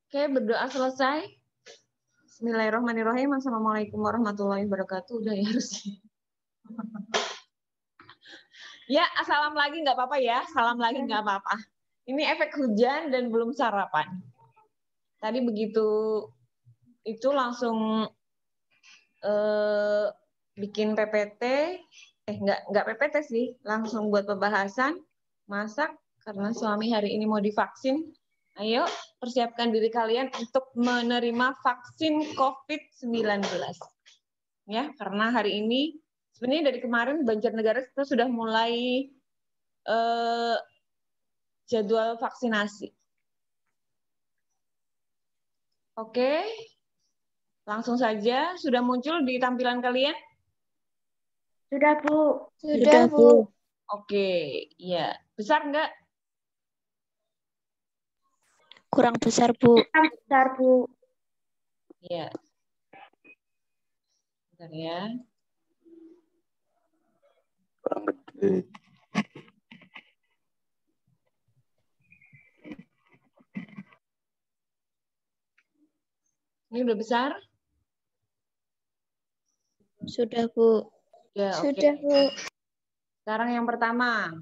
Oke, berdoa selesai. Bismillahirrahmanirrahim. Assalamualaikum warahmatullahi wabarakatuh. Udah ya harusnya. Ya, salam lagi nggak apa-apa ya. Salam lagi nggak apa-apa. Ini efek hujan dan belum sarapan. Tadi begitu itu langsung bikin PPT. Nggak PPT sih. Langsung buat pembahasan. Masak karena suami hari ini mau divaksin. Ayo, persiapkan diri kalian untuk menerima vaksin COVID-19. Ya, karena hari ini sebenarnya dari kemarin Banjarnegara kita sudah mulai jadwal vaksinasi. Oke, langsung saja. Sudah muncul di tampilan kalian? Sudah, Bu. Sudah, Bu. Oke, ya. Besar nggak? Kurang besar, Bu. Kurang besar, Bu. Ya. Bentar ya. Kurang gede. Ini udah besar? Sudah, Bu. Ya, Sudah, oke. Bu. Sekarang yang pertama.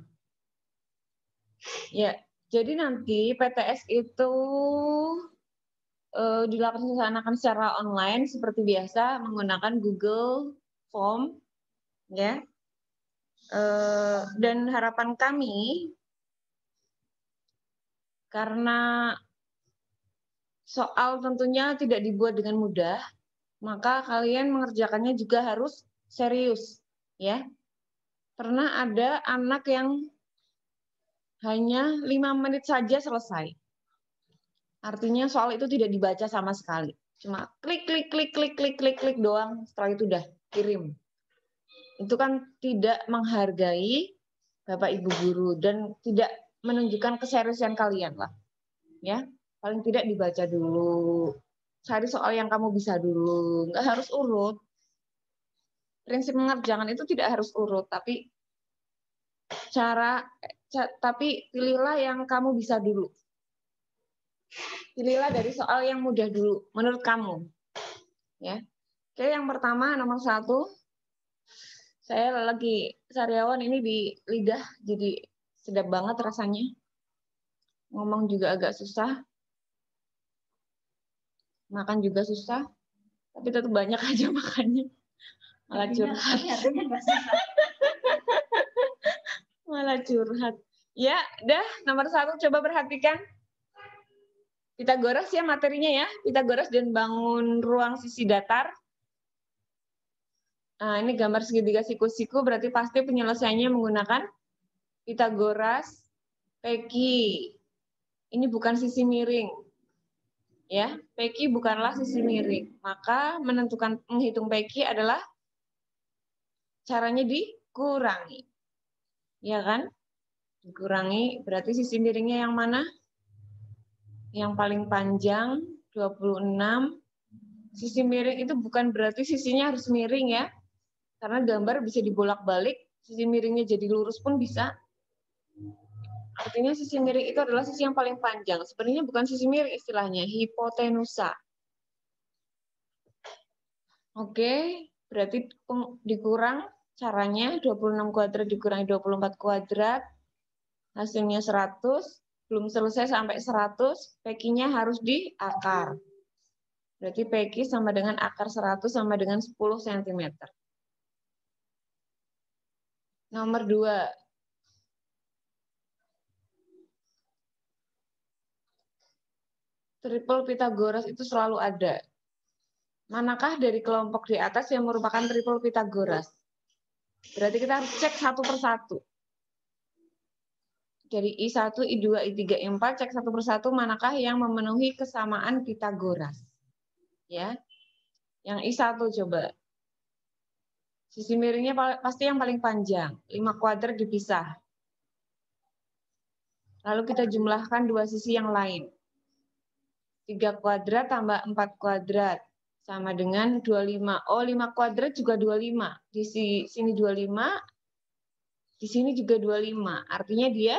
Ya, jadi nanti PTS itu dilaksanakan secara online seperti biasa menggunakan Google Form, ya. Dan harapan kami karena soal tentunya tidak dibuat dengan mudah, maka kalian mengerjakannya juga harus serius, ya. Pernah ada anak yang hanya 5 menit saja selesai. Artinya soal itu tidak dibaca sama sekali. Cuma klik, klik, klik, klik, klik, klik, klik doang. Setelah itu udah kirim. Itu kan tidak menghargai Bapak Ibu guru dan tidak menunjukkan keseriusan kalian lah. Ya, paling tidak dibaca dulu. Cari soal yang kamu bisa dulu. Nggak harus urut. Prinsip mengerjakan itu tidak harus urut, tapi tapi pilihlah yang kamu bisa dulu. Pilihlah dari soal yang mudah dulu, menurut kamu. Ya. Oke, yang pertama, nomor 1. Saya lagi sariawan ini di lidah, jadi sedap banget rasanya. Ngomong juga agak susah. Makan juga susah. Tapi tetap banyak aja makannya. Malah curhat. Malah curhat. Ya, dah, nomor 1 coba perhatikan. Pitagoras ya materinya ya. Pitagoras dan bangun ruang sisi datar. Nah, ini gambar segitiga siku-siku berarti pasti penyelesaiannya menggunakan Pitagoras, Peki. Ini bukan sisi miring. Ya, Peki bukanlah sisi miring. Maka menghitung Peki adalah caranya dikurangi. Ya kan? Dikurangi berarti sisi miringnya yang mana? Yang paling panjang 26. Sisi miring itu bukan berarti sisinya harus miring ya. Karena gambar bisa dibolak-balik, sisi miringnya jadi lurus pun bisa. Artinya sisi miring itu adalah sisi yang paling panjang. Sebenarnya bukan sisi miring istilahnya, hipotenusa. Oke, berarti dikurang caranya 26 kuadrat dikurangi 24 kuadrat. Hasilnya 100. Belum selesai sampai 100, PQ-nya harus diakar. Berarti PQ sama dengan akar 100 sama dengan 10 cm. Nomor 2. Triple Pitagoras itu selalu ada. Manakah dari kelompok di atas yang merupakan triple Pitagoras? Berarti kita harus cek satu persatu. Dari I1, I2, I3, I4, cek satu persatu manakah yang memenuhi kesamaan Pitagoras. Ya. Yang I1 coba. Sisi miringnya pasti yang paling panjang, 5 kuadrat dipisah. Lalu kita jumlahkan dua sisi yang lain. 3 kuadrat tambah 4 kuadrat sama dengan 25. Oh, 5 kuadrat juga 25. Di sini 25, di sini juga 25. Artinya dia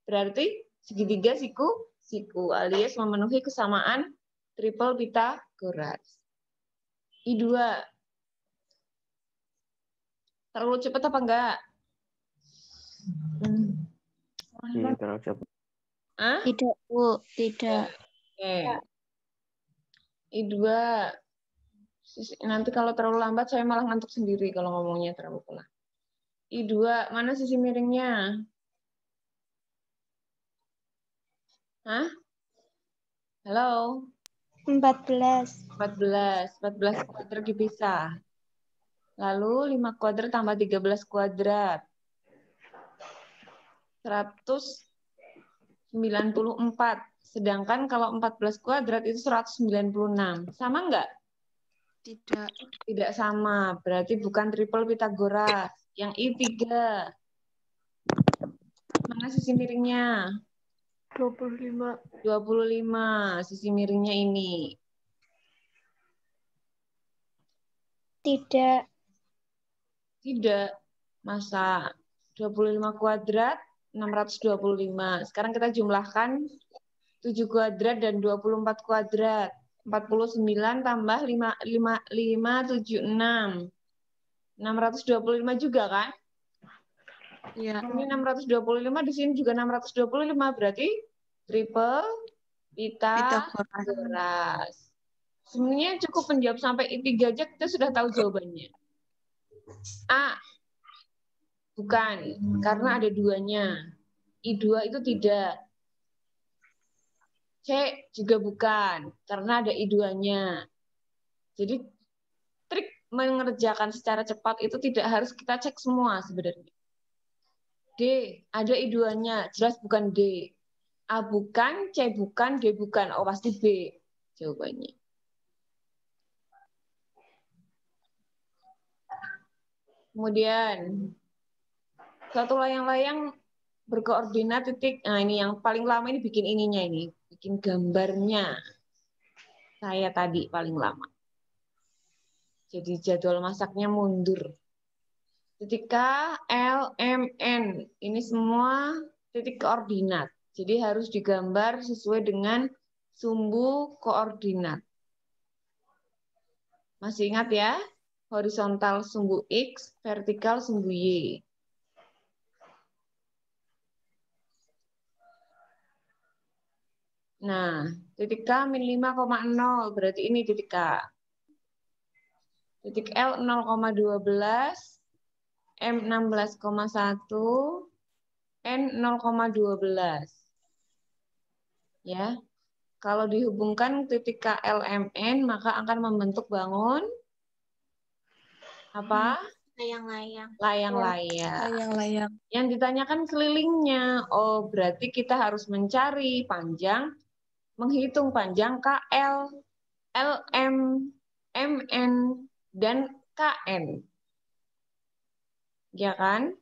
berarti segitiga siku siku alias memenuhi kesamaan triple Pythagoras. I2. Terlalu cepat apa enggak? Iya, terlalu cepat. Hah? Tidak, Bu. Tidak. Oke. I2. Nanti kalau terlalu lambat saya malah ngantuk sendiri kalau ngomongnya terlalu pelan. I2, mana sisi miringnya? Hah? Halo? 14. 14 kuadrat dipisah. Lalu 5 kuadrat tambah 13 kuadrat. 194. Sedangkan kalau 14 kuadrat itu 196. Sama enggak? Tidak. Tidak sama. Berarti bukan triple Pythagoras. Yang I3. Mana sisi miringnya? 25. 25. Sisi miringnya ini. Tidak. Tidak. Masa 25 kuadrat 625. Sekarang kita jumlahkan 7 kuadrat dan 24 kuadrat. 49 tambah 576. 625 juga kan? Iya. Ini 625, di sini juga 625. Berarti triple Pythagoras. Sebenarnya cukup menjawab sampai I3 aja kita sudah tahu jawabannya. A. Bukan, karena ada duanya. I2 itu tidak. C juga bukan, karena ada I2-nya. Jadi trik mengerjakan secara cepat itu tidak harus kita cek semua sebenarnya. D, ada I2-nya, jelas bukan D. A bukan, C bukan, D bukan. Oh, pasti B jawabannya. Kemudian, suatu layang-layang berkoordinat titik. Nah, ini yang paling lama ini bikin ininya ini. Bikin gambarnya. Saya tadi paling lama. Jadi jadwal masaknya mundur. Titik K, L, M, N. Ini semua titik koordinat. Jadi harus digambar sesuai dengan sumbu koordinat. Masih ingat ya? Horizontal sumbu X, vertikal sumbu Y. Nah, titik K min 5,0, berarti ini titik K. Titik L 0,12, M 16,1, N 0,12. Ya. Kalau dihubungkan titik KLMN, maka akan membentuk bangun apa? Layang-layang. Layang-layang. Layang-layang. Yang ditanyakan kelilingnya. Oh, berarti kita harus mencari panjang, menghitung panjang KL, LM, MN, dan KN. Ya kan?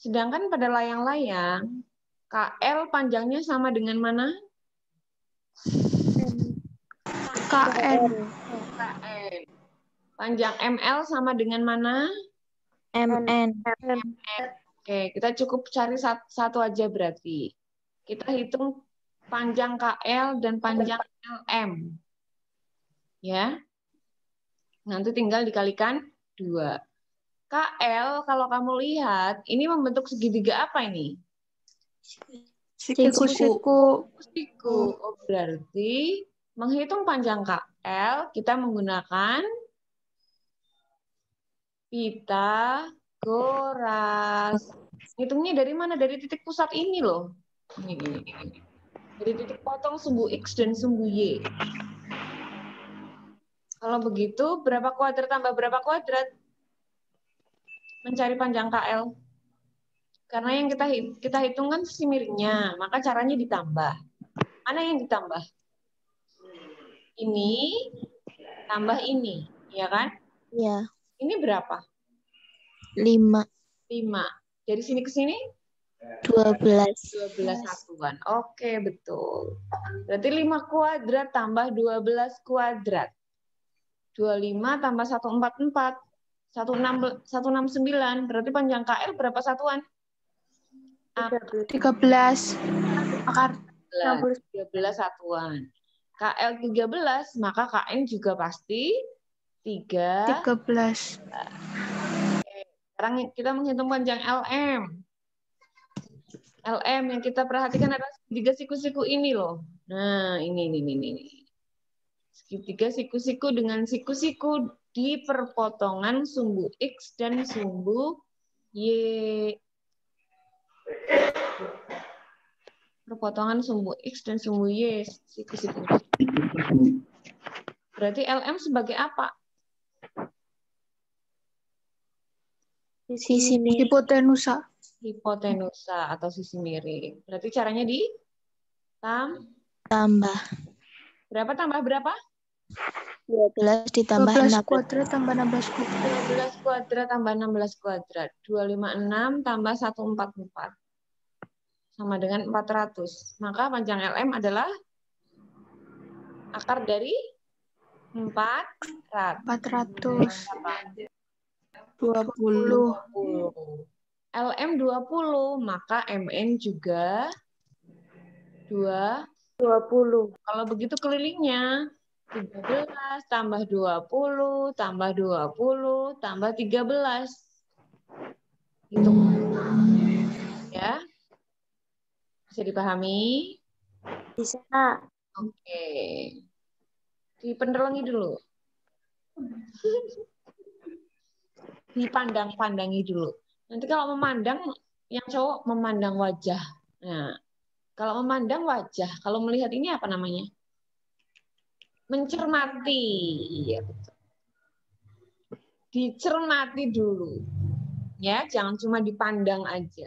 Sedangkan pada layang-layang, KL panjangnya sama dengan mana? KN. KN. Panjang ML sama dengan mana? MN. Oke, kita cukup cari satu aja berarti. Kita hitung panjang KL dan panjang LM. Ya. Nanti tinggal dikalikan 2. KL, kalau kamu lihat, ini membentuk segitiga apa ini? Siku-siku. Siku. Oh, berarti menghitung panjang KL, kita menggunakan Pythagoras. Hitungnya dari mana? Dari titik pusat ini loh. Ini. Dari titik potong sumbu X dan sumbu Y. Kalau begitu, berapa kuadrat tambah berapa kuadrat? Mencari panjang KL. Karena yang kita hitung kan sisi miringnya, maka caranya ditambah. Mana yang ditambah? Ini tambah ini, ya kan? Iya. Ini berapa? 5. 5. Dari sini ke sini? 12. 12 satuan. Oke, betul. Berarti 5 kuadrat tambah 12 kuadrat. 25 tambah 144. 169. Berarti panjang KL berapa satuan? 13. Akar. 13 satuan. KL 13, maka KN juga pasti 3. 13. Sekarang kita menghitung panjang LM. LM yang kita perhatikan adalah segitiga siku-siku ini loh. Nah, ini. Segitiga siku-siku dengan siku-siku di perpotongan sumbu X dan sumbu Y. Perpotongan sumbu X dan sumbu Y, siku-siku. Berarti LM sebagai apa? Sisi miring. Hipotenusa. Hipotenusa atau sisi miring. Berarti caranya Tambah. Berapa tambah berapa? 12 ditambah 12 16. kuadrat tambah 16 kuadrat. 12 kuadrat tambah 16 kuadrat. 256 tambah 144. Sama dengan 400. Maka panjang LM adalah akar dari 400. 420. LM 20, maka MN juga 20. Kalau begitu kelilingnya 13 tambah 20 tambah 20 tambah 13. Gitu. Ya. Bisa dipahami? Bisa. Oke. Dipenerangi dulu. Dipandang-pandangi dulu. Nanti kalau memandang, yang cowok memandang wajah. Nah, kalau memandang wajah, kalau melihat ini apa namanya? Mencermati. Iya, betul. Dicermati dulu. Ya, jangan cuma dipandang aja.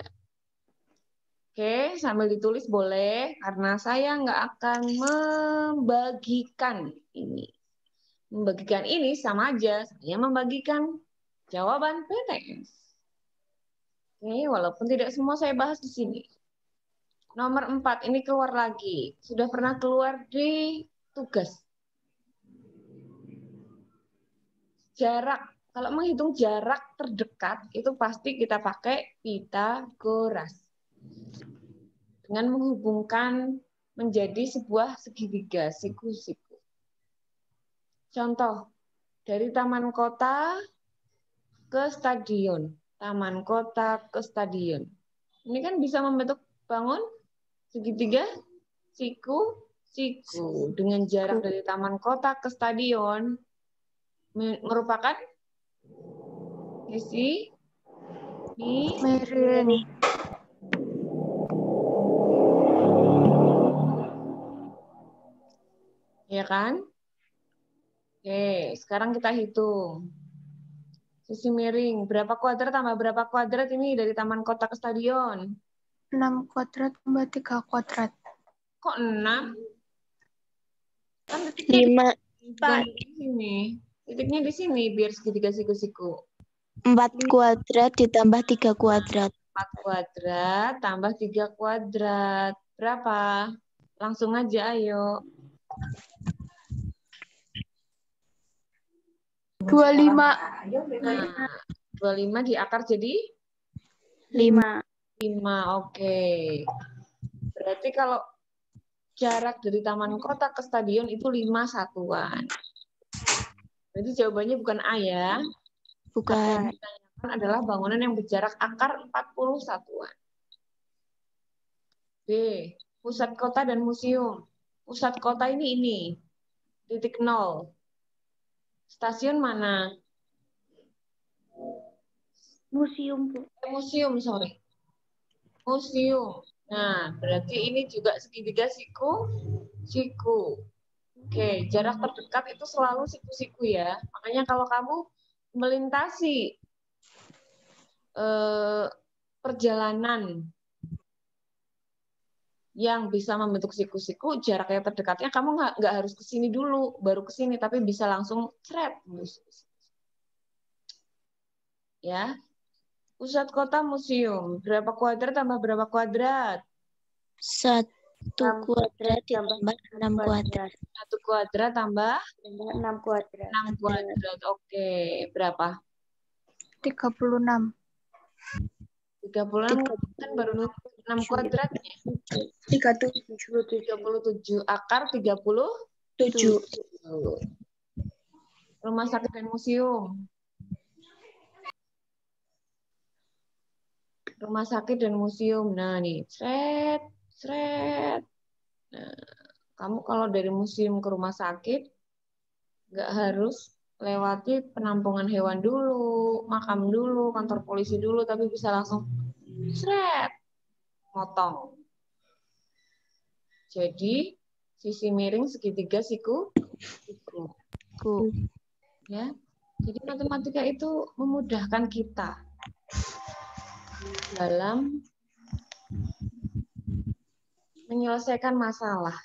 Oke, sambil ditulis boleh, karena saya nggak akan membagikan ini. Membagikan ini sama aja, saya membagikan jawaban PTS. Oke, walaupun tidak semua saya bahas di sini. Nomor 4, ini keluar lagi. Sudah pernah keluar di tugas. Jarak. Kalau menghitung jarak terdekat, itu pasti kita pakai Pitagoras. Dengan menghubungkan menjadi sebuah segitiga, siku-siku. Contoh, dari taman kota ke stadion. Taman kota ke stadion. Ini kan bisa membentuk bangun segitiga, siku-siku. Dengan jarak dari taman kota ke stadion merupakan sisi Miring. ya kan? Oke, sekarang kita hitung. Sisi miring, berapa kuadrat tambah berapa kuadrat ini dari taman kota ke stadion? 6 kuadrat tambah 3 kuadrat. Kok 6? Kan titiknya 5. di sini. Titiknya di sini biar segitiga siku-siku. 4 kuadrat ditambah 3 kuadrat. 4 kuadrat tambah 3 kuadrat. Berapa? Langsung aja, ayo. 25. Nah, 25 diakar jadi 5. 5. Oke. Berarti kalau jarak dari taman kota ke stadion itu 5 satuan. Jadi jawabannya bukan A ya. Bukan. Yang ditanyakan adalah bangunan yang berjarak akar 40 satuan. B. Pusat kota dan museum. Pusat kota ini. Titik 0. Stasiun mana? Museum, Bu. Museum, sorry. Museum. Nah, berarti ini juga segitiga siku. Oke, jarak terdekat itu selalu siku-siku ya. Makanya kalau kamu melintasi perjalanan yang bisa membentuk siku-siku, jarak yang terdekatnya kamu nggak harus ke sini dulu, baru ke sini, tapi bisa langsung cret. Ya. Pusat kota museum, berapa kuadrat tambah berapa kuadrat? 1 kuadrat ditambah 6 kuadrat. 1 kuadrat tambah 6 kuadrat. 6 kuadrat. Oke, berapa? 36. 36 kan baru 6 kuadratnya. 37. Akar 37. Rumah sakit dan museum. Rumah sakit dan museum. Nah, nih, sret. Nah, kamu kalau dari museum ke rumah sakit, nggak harus lewati penampungan hewan dulu, makam dulu, kantor polisi dulu, tapi bisa langsung sret, motong. Jadi, sisi miring segitiga siku. Ya. Jadi matematika itu memudahkan kita dalam menyelesaikan masalah.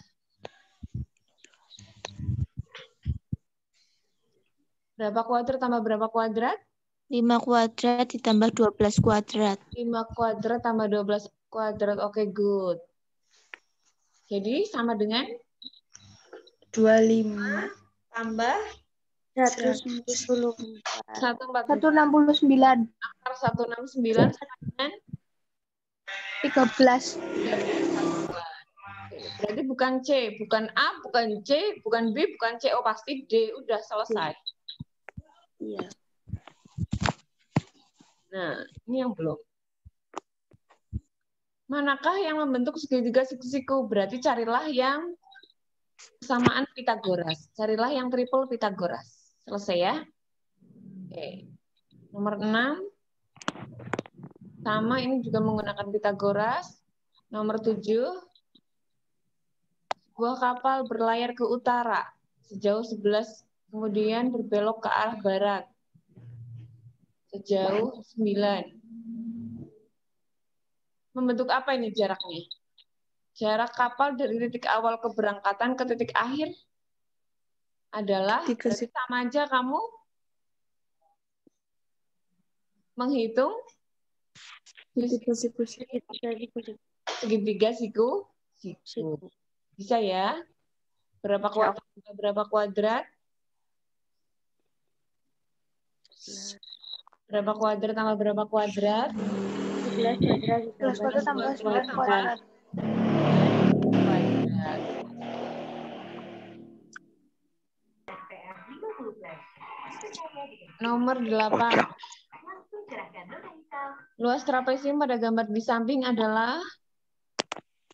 Berapa kuadrat tambah berapa kuadrat? 5 kuadrat ditambah 12 kuadrat. 5 kuadrat tambah 12 kuadrat. Oke, good. Jadi sama dengan 25 tambah 164. 169 akar 169 sama dengan 13. Berarti bukan C, bukan A, bukan C, bukan B, bukan C. Oh, pasti D. Udah selesai. Iya. Nah, ini yang belum. Manakah yang membentuk segitiga siku-siku? Berarti carilah yang kesamaan Pitagoras. Carilah yang triple Pitagoras. Selesai ya? Oke. Nomor 6. Sama, ini juga menggunakan Pitagoras. Nomor 7. Sebuah kapal berlayar ke utara sejauh 11, kemudian berbelok ke arah barat sejauh 9. Membentuk apa ini jaraknya? Jarak kapal dari titik awal keberangkatan ke titik akhir adalah, berarti sama aja kamu menghitung segitiga siku. Bisa ya? Berapa kuadrat? Berapa kuadrat? Berapa kuadrat tambah berapa kuadrat? 11 kuadrat Plus kuadrat tambah 9 kuadrat. Nomor 8. Luas trapesium pada gambar di samping adalah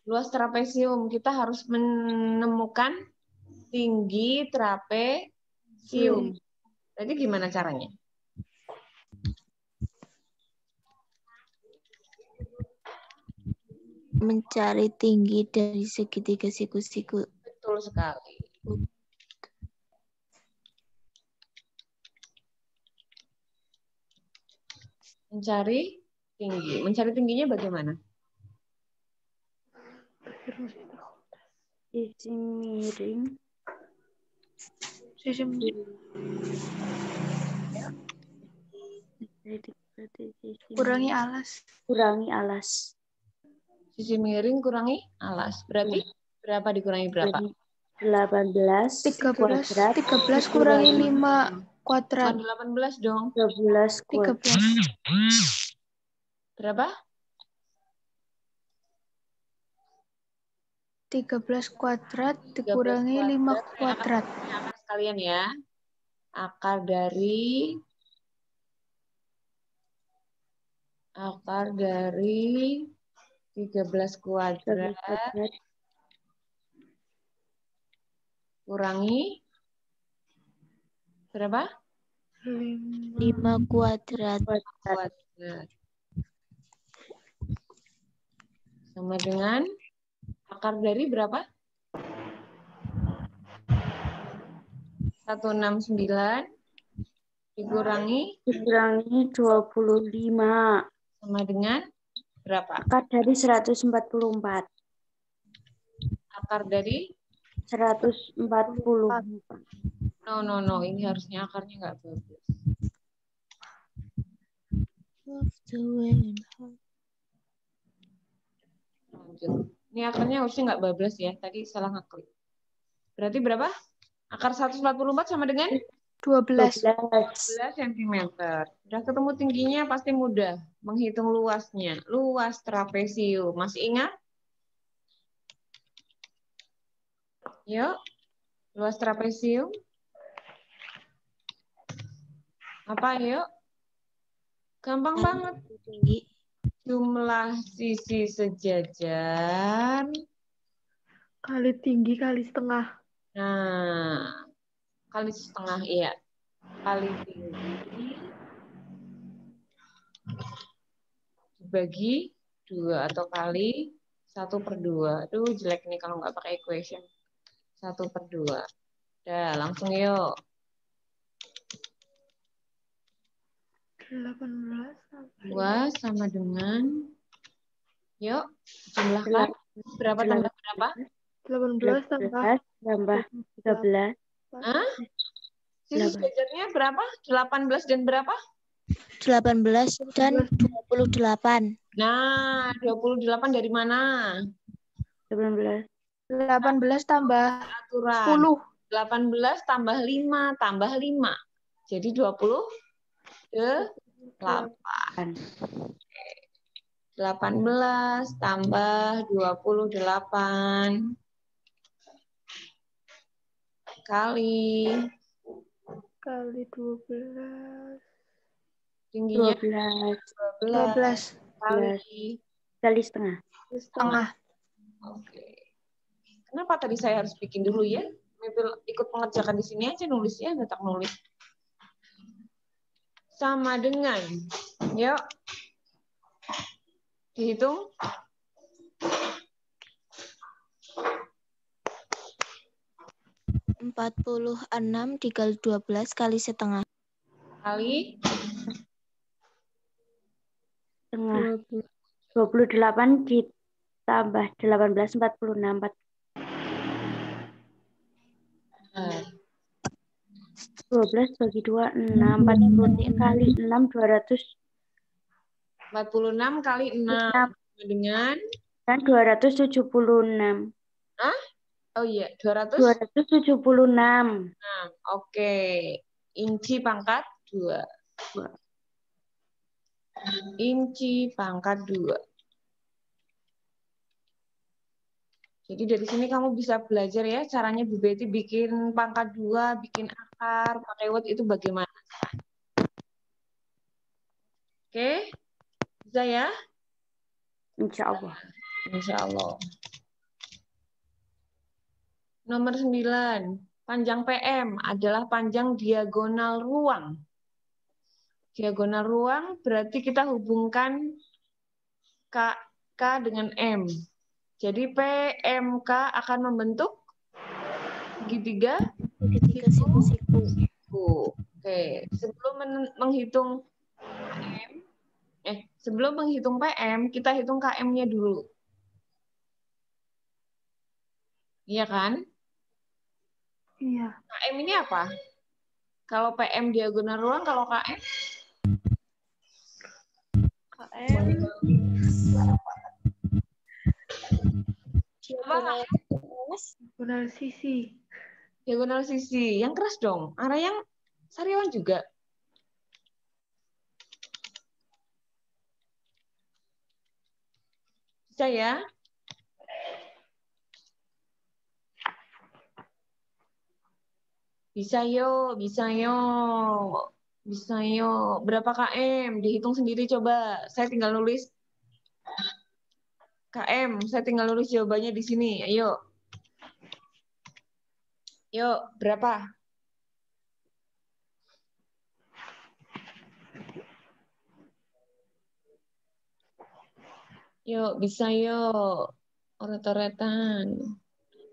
luas trapesium. Kita harus menemukan tinggi trapesium. Jadi gimana caranya? Mencari tinggi dari segitiga siku-siku. Betul sekali. Mencari tinggi. Mencari tingginya bagaimana? Sisi miring. Kurangi alas. Kurangi alas. Sisi miring kurangi alas. Berarti berapa dikurangi berapa? 18 kuadrat. 13 kurangi 5 kuadrat. 18 dong. 13 kuadrat. 13. Berapa? 13 kuadrat dikurangi 5 kuadrat. Akar sekalian ya. Akar dari 13 kuadrat kurangi berapa? 5 kuadrat. Sama dengan akar dari berapa? 169 dikurangi 25 sama dengan berapa? akar dari 144. Akar dari 144. no, ini harusnya akarnya nggak bagus. Lanjut. Ini akarnya harusnya nggak bablas ya. Tadi salah ngeklik. Berarti berapa? Akar 144 sama dengan 12 cm. Udah ketemu tingginya pasti mudah. Menghitung luasnya. Luas trapesium. Masih ingat? Yuk, luas trapesium. Apa yuk? Gampang banget. Tinggi. Jumlah sisi sejajar. Kali tinggi kali setengah. Nah, kali setengah, iya. Kali tinggi dibagi 2 atau kali 1/2. Aduh, jelek nih kalau nggak pakai equation. 1/2. Udah, langsung yuk. 18 2 sama dengan, yuk, jumlahkan. Berapa tambah berapa? 18 tambah 18 tambah 13. Hah? Sisi sejajarnya berapa? 18 dan berapa? 18 dan 28. Nah, 28 dari mana? 18. 18 tambah Aturan. 10. 18 tambah 5 tambah 5. Jadi 28. 18 tambah 28 kali Kali 12. tingginya 12 kali kali setengah. Setengah. Oke. Kenapa tadi saya harus bikin dulu ya? Ikut mengerjakan di sini aja nulisnya, nggak tak nulis. Sama dengan, yuk, dihitung. 46 dikali 12 kali setengah. Kali Setengah. 28 ditambah 18 46. 12 bagi 2 6. 40 kali 6 200. 46 kali 6 dengan Dan 276. Hah? Oh iya, 276. Oke. Inci pangkat 2. Inci pangkat 2. Jadi dari sini kamu bisa belajar ya caranya Bu Betty bikin pangkat 2, bikin akar, pakai word itu bagaimana. Oke? Bisa ya? Insya Allah. Insya Allah. Nomor 9. Panjang PM adalah panjang diagonal ruang. Diagonal ruang berarti kita hubungkan K dengan M. Jadi PMK akan membentuk segitiga siku-siku. Oke, sebelum menghitung PM, kita hitung KM-nya dulu. Iya kan? Iya. KM ini apa? Kalau PM diagonal ruang, kalau KM? Diagonal sisi. Diagonal sisi. Yang keras dong. Arah yang sariawan juga. Bisa ya? Bisa yo, bisa yo. Bisa yo. Berapa KM? Dihitung sendiri coba. Saya tinggal nulis KM. Saya tinggal nulis jawabannya di sini. Ayo. Yuk, berapa? Yuk, bisa yuk. Oret-oretan.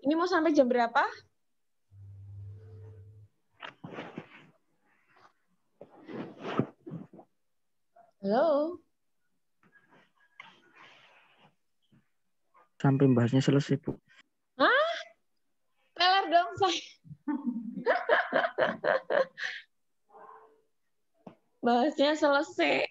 Ini mau sampai jam berapa? Halo? Sampai bahasnya selesai, Bu. Hah? Teler dong, saya. Bahasnya selesai.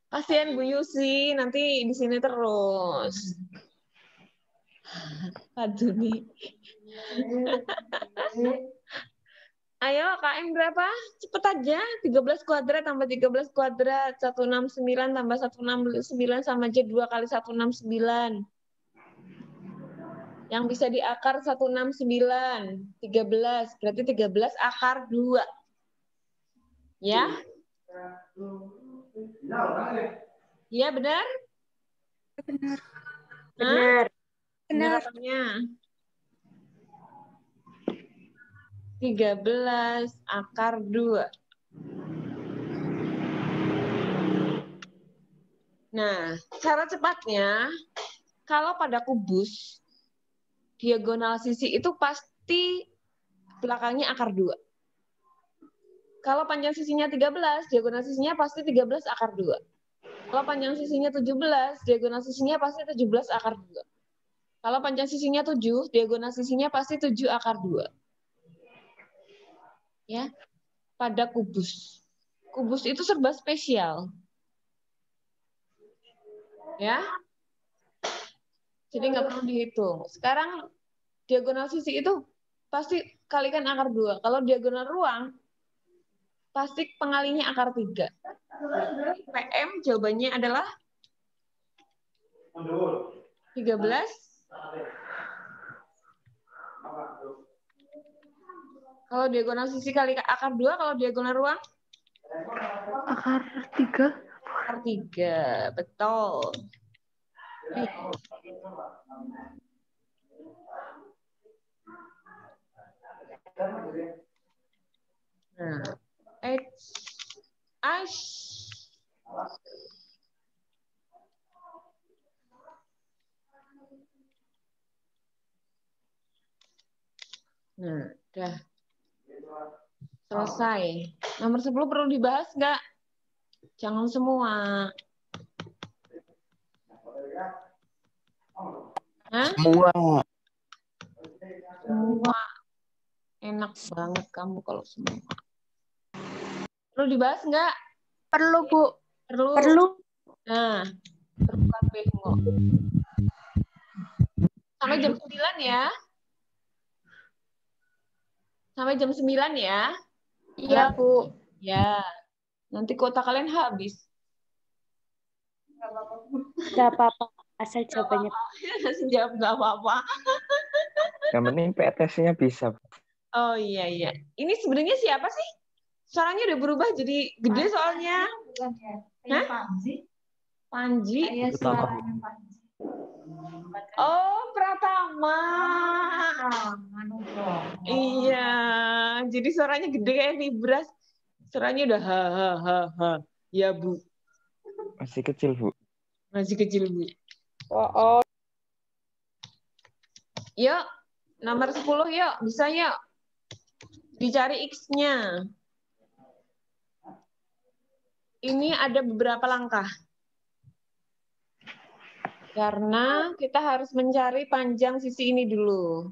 Kasihan Bu Yusi, nanti di sini terus. Aduh nih. Ayo, KM berapa? Cepet aja. 13 kuadrat tambah 13 kuadrat. 169 tambah 169 sama aja 2 kali 169. Yang bisa diakar 169. 13. Berarti 13 akar 2. Ya? Iya, benar? Benar. Hah? Benar. Berapanya? 13 akar 2. Nah, cara cepatnya, kalau pada kubus, diagonal sisi itu pasti belakangnya akar 2. Kalau panjang sisinya 13, diagonal sisinya pasti 13 akar 2. Kalau panjang sisinya 17, diagonal sisinya pasti 17 akar 2. Kalau panjang sisinya 7, diagonal sisinya pasti 7 akar 2. Ya, pada kubus. Kubus itu serba spesial. Ya, jadi nggak perlu dihitung. Sekarang diagonal sisi itu pasti kalikan akar 2. Kalau diagonal ruang, pasti pengalinya akar 3. PM jawabannya adalah 13. Kalau diagonal sisi kali akar 2, kalau diagonal ruang? Akar 3. Akar 3, betul. Nah, nah, udah selesai. Nomor 10 perlu dibahas nggak? Jangan semua. Hah? Semua. Semua. Enak banget kamu kalau semua. Perlu dibahas nggak? Perlu, Bu. Perlu. Perlu. Nah, bukan bengok. Sampai jam 9 ya. Sampai jam 9 ya. Iya, Bu. Ya. Nanti kuota kalian habis. Gak apa-apa. Asal jawabannya. Jawab nggak apa-apa. Yang penting PTS-nya bisa. Oh iya, iya. Ini sebenarnya siapa sih? Suaranya udah berubah jadi gede soalnya. Hah? Panji. Utama. Oh, Pratama. Iya, jadi suaranya gede kayak Nibras. Suaranya udah ha ha ha ha. Ya, Bu. Masih kecil, Bu. Masih kecil, Bu. Yuk, nomor 10 yuk. Bisa yuk. Dicari X-nya. Ini ada beberapa langkah. Karena kita harus mencari panjang sisi ini dulu.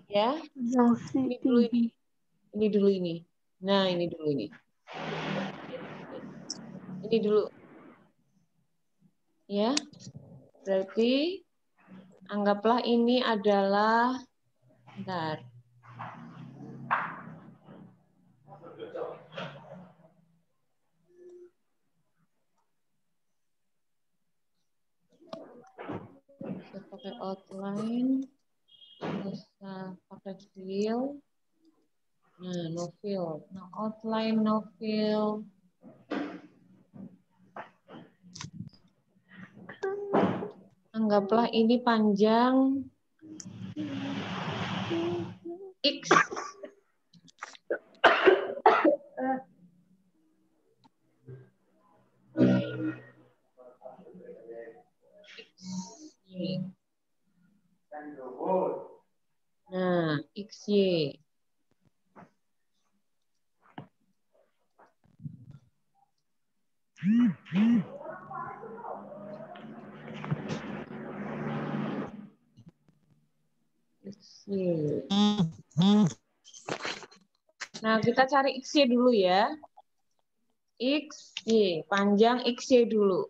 Ya. Ini dulu ini. Ini dulu ini. Nah, ini dulu ini. Ini dulu. Ya. Berarti anggaplah ini adalah bentar. Bisa pakai outline, bisa pakai fill. Nah, no fill. Nah, outline, no fill. Anggaplah ini panjang X. Nah, XY. XY. Nah, kita cari XY dulu ya. XY, panjang XY dulu.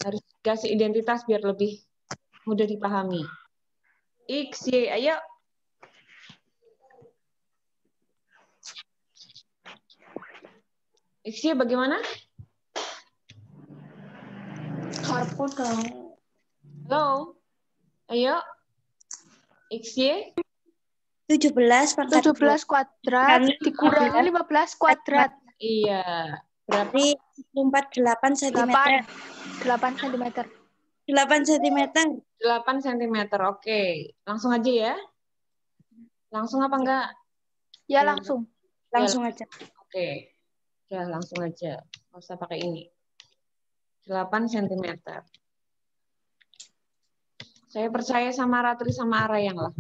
Harus kasih identitas biar lebih mudah dipahami. XY, ayo. X-nya bagaimana? Aku dong. Halo? Ayo. X-nya? 17 pangkat 17 kuadrat Kali dikurangi 15 kuadrat. Iya. Berapa? 48 cm. 8 cm. 8 cm. 8 cm. Oke. Langsung aja ya. Langsung apa enggak? Ya langsung. Langsung aja. Oke. Ya, langsung aja. Nggak usah pakai ini. 8 cm. Saya percaya sama Ratri sama Arayang lah.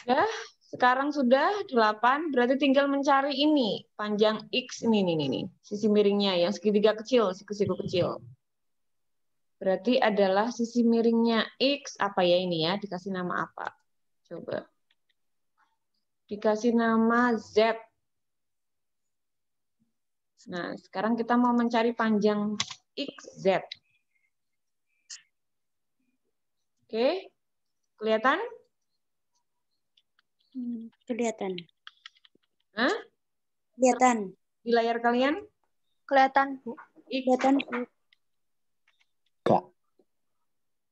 Ya, sekarang sudah 8, berarti tinggal mencari ini, panjang X ini, sisi miringnya yang segitiga kecil, siku-siku kecil. Berarti adalah sisi miringnya X, apa ya ini ya, dikasih nama apa? Coba. Dikasih nama Z. Nah, sekarang kita mau mencari panjang XZ. Oke, kelihatan? Kelihatan. Hah? Kelihatan. Di layar kalian? Kelihatan, Bu. Kelihatan.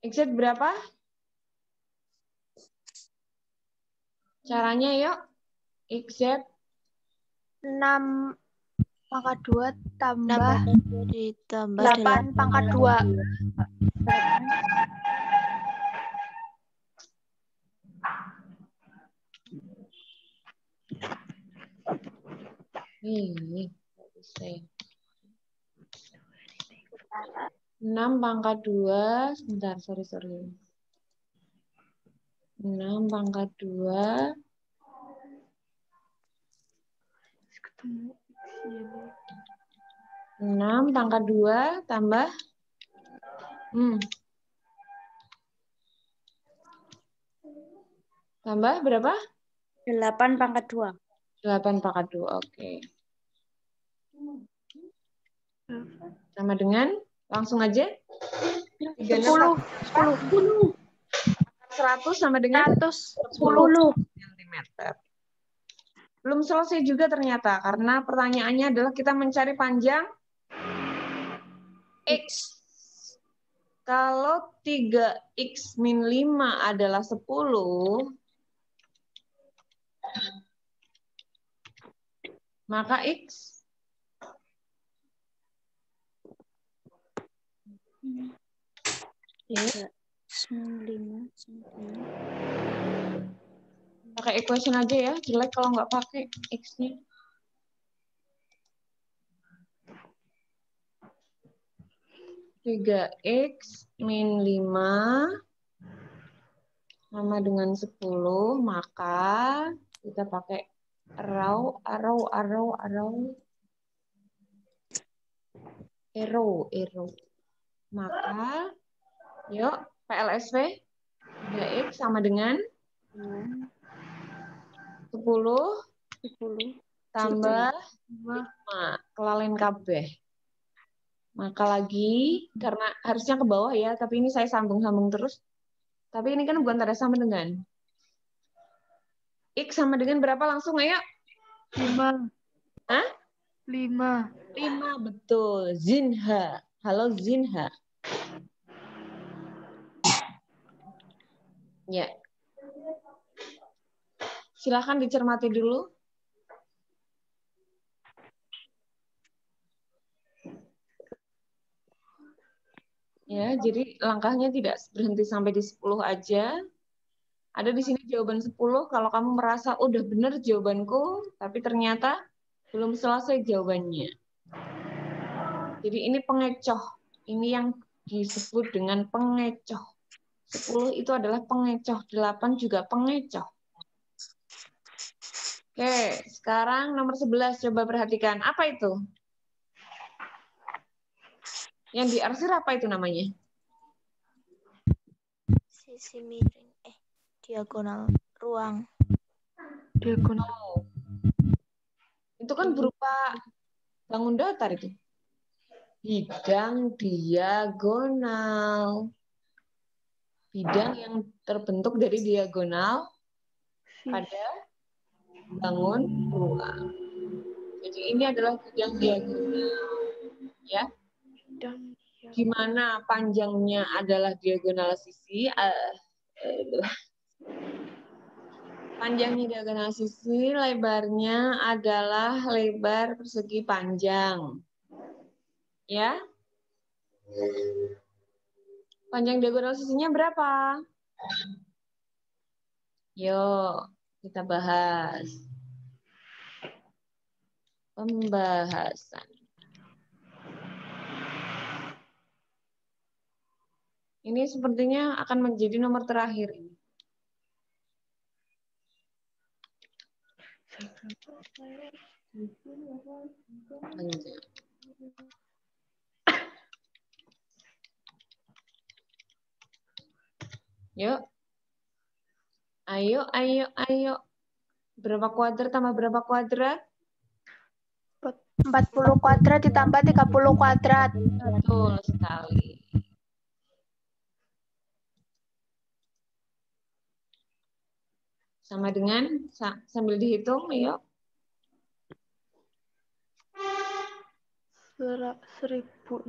XZ berapa? Caranya yuk. XZ 6 pangkat 2 tambah Ditambah 8 pangkat 2. Ini. 6 pangkat 2. Sebentar, sorry. 6 pangkat 2. Ketemu. 6 pangkat 2 tambah. Tambah berapa? 8 pangkat 2. 8 pangkat 2. Oke. Sama dengan, langsung aja. 10. 100 sama dengan 110 cm. Belum selesai juga ternyata, karena pertanyaannya adalah kita mencari panjang X. Kalau 3X min 5 adalah 10, maka X pakai equation aja ya, jelek kalau nggak pakai X-nya. Tiga X min 5 sama dengan 10, maka kita pakai arrow. Maka, yuk, PLSV 3X sama dengan 10 tambah 5, kelalen kabeh. Maka lagi, karena harusnya ke bawah ya, tapi ini saya sambung-sambung terus. Tapi ini kan bukan tanda sama dengan. X sama dengan berapa langsung ayo? 5. Hah? 5. 5, betul. Zinha. Halo Zinha. Ya. Silakan dicermati dulu. Ya, jadi langkahnya tidak berhenti sampai di 10 aja. Ada di sini jawaban 10, kalau kamu merasa udah benar jawabanku, tapi ternyata belum selesai jawabannya. Jadi ini pengecoh. Ini yang disebut dengan pengecoh. 10 itu adalah pengecoh, 8 juga pengecoh. Oke, sekarang nomor 11, coba perhatikan. Apa itu? Yang diarsir apa itu namanya? sisi miring, diagonal ruang. Diagonal. Itu kan berupa bangun datar itu. Bidang diagonal. Bidang yang terbentuk dari diagonal pada bangun ruang. Jadi ini adalah bidang diagonal. Ya. Gimana panjangnya adalah diagonal sisi? Panjangnya diagonal sisi, lebarnya adalah lebar persegi panjang. Ya. Panjang diagonal sisinya berapa? Yuk, kita bahas. Pembahasan. Ini sepertinya akan menjadi nomor terakhir ini. Panjang. Yuk. Ayo. Berapa kuadrat tambah berapa kuadrat? 40 kuadrat ditambah 30 kuadrat. Betul sekali. Sama dengan, sambil dihitung, yuk. 1.600.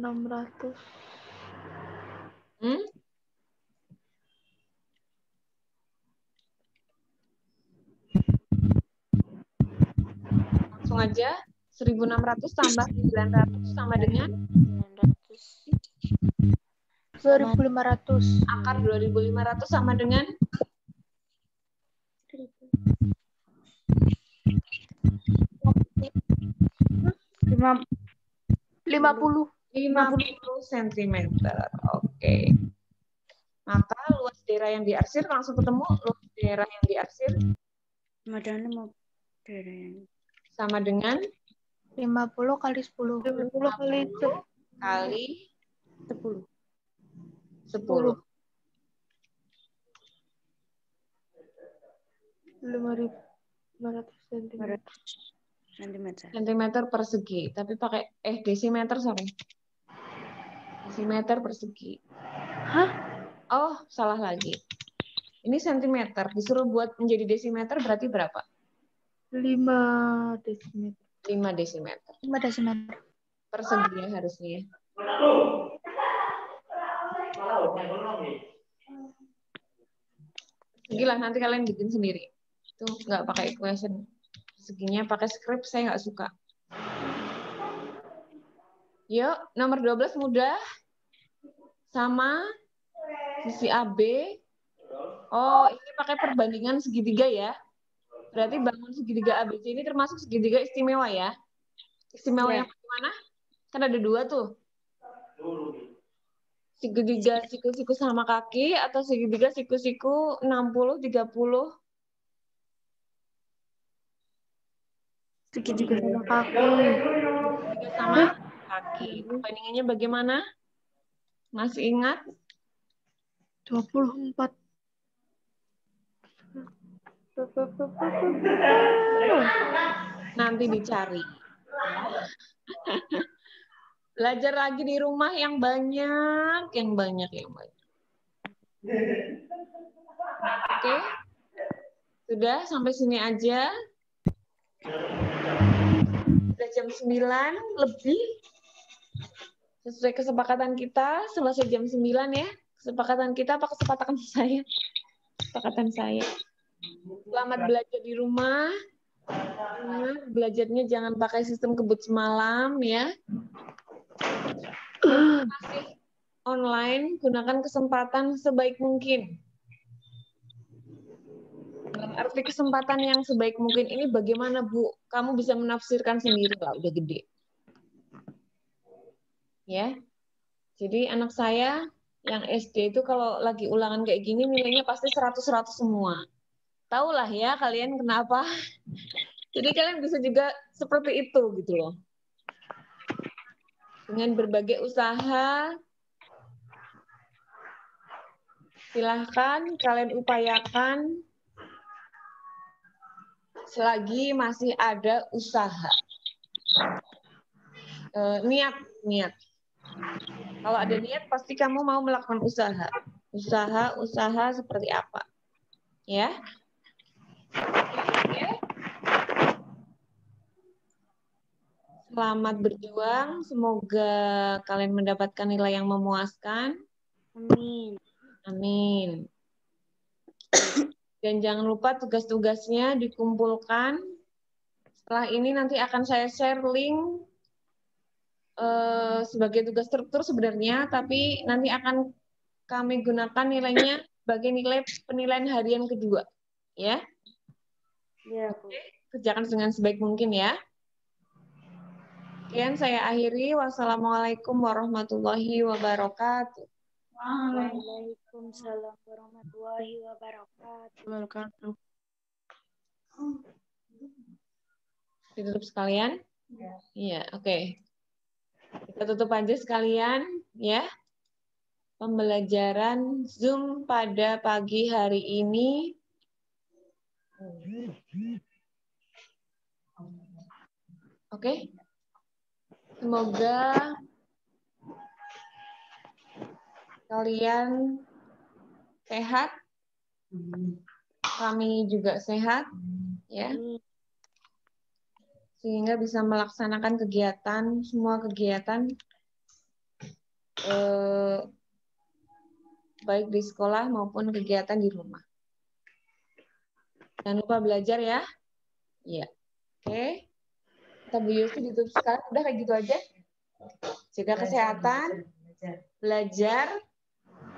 Langsung aja. 1.600 tambah 900 sama dengan 2.500. akar 2.500 sama dengan 50 cm. Oke. Maka luas daerah yang diarsir langsung ketemu luas daerah yang diarsir sama dengan 50 kali 10. 50 kali 10. kali 10. 10. 5.500 cm. Sentimeter persegi, tapi pakai desimeter, sorry. Desimeter persegi. Hah? Oh, salah lagi. Ini sentimeter, disuruh buat menjadi desimeter berarti berapa? 5 desimeter. 5 desimeter. 5 desimeter. Persegi ya harusnya. Gila, nanti kalian bikin sendiri. Itu nggak pakai equation. Seginya pakai script, saya nggak suka. Yuk, nomor 12 mudah. Sama sisi AB. Oh, ini pakai perbandingan segitiga ya. Berarti bangun segitiga ABC ini termasuk segitiga istimewa ya. Istimewa yang mana? Kan ada 2 tuh. Segitiga siku-siku sama kaki atau segitiga siku-siku 60 30. Segitiga sama kaki. Segitiga sama kaki. Perbandingannya bagaimana? Masih ingat? 24. Nanti dicari. Belajar lagi di rumah yang banyak. Oke? Sudah sampai sini aja. Sudah jam 9 lebih. Sesuai kesepakatan kita, selesai jam 9 ya. Kesepakatan kita apa kesepakatan saya? Kesepakatan saya. Selamat belajar di rumah. Belajarnya jangan pakai sistem kebut semalam ya. Masih online, gunakan kesempatan sebaik mungkin. Dalam arti kesempatan yang sebaik mungkin ini bagaimana, Bu? Kamu bisa menafsirkan sendiri lah, udah gede. Ya. Jadi anak saya yang SD itu kalau lagi ulangan kayak gini nilainya pasti 100-100 semua. Tahulah ya kalian kenapa. Jadi kalian bisa juga seperti itu gitu loh. Dengan berbagai usaha, silahkan kalian upayakan selagi masih ada usaha. Niat. Kalau ada niat, pasti kamu mau melakukan usaha. Usaha seperti apa? Ya. Selamat berjuang. Semoga kalian mendapatkan nilai yang memuaskan. Amin. Amin. Dan jangan lupa tugas-tugasnya dikumpulkan. Setelah ini nanti akan saya share link sebagai tugas struktur sebenarnya, tapi nanti akan kami gunakan nilainya sebagai nilai penilaian harian kedua. Ya, Ya, Bu. kerjakan dengan sebaik mungkin ya. Sekian saya akhiri. Wassalamualaikum warahmatullahi wabarakatuh. Waalaikumsalam warahmatullahi wabarakatuh. Ditutup sekalian? Iya, oke. Kita tutup aja sekalian, ya. Pembelajaran Zoom pada pagi hari ini. Oke. Semoga kalian sehat. Kami juga sehat, ya. Sehingga bisa melaksanakan kegiatan, semua kegiatan baik di sekolah maupun kegiatan di rumah. Jangan lupa belajar ya. Iya. Oke. Kita Bu Yusi ditutup sekarang. Udah kayak gitu aja. Jaga kesehatan, belajar,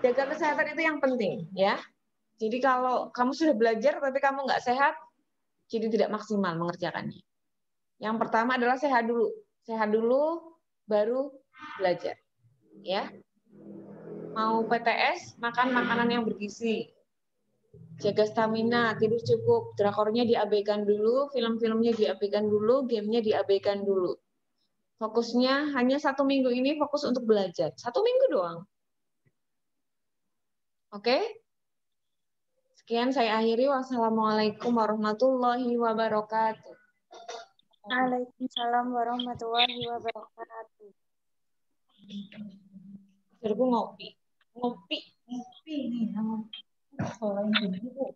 jaga kesehatan itu yang penting ya. Jadi kalau kamu sudah belajar tapi kamu nggak sehat, jadi tidak maksimal mengerjakannya. Yang pertama adalah sehat dulu. Sehat dulu, baru belajar. Ya. Mau PTS, makan makanan yang bergizi. Jaga stamina, tidur cukup. Drakornya diabaikan dulu, film-filmnya diabaikan dulu, gamenya diabaikan dulu. Fokusnya hanya 1 minggu ini fokus untuk belajar. 1 minggu doang. Oke? Sekian saya akhiri. Wassalamualaikum warahmatullahi wabarakatuh. Waalaikumsalam warahmatullahi wabarakatuh. Aku ngopi. Ngopi nih. Solain dulu.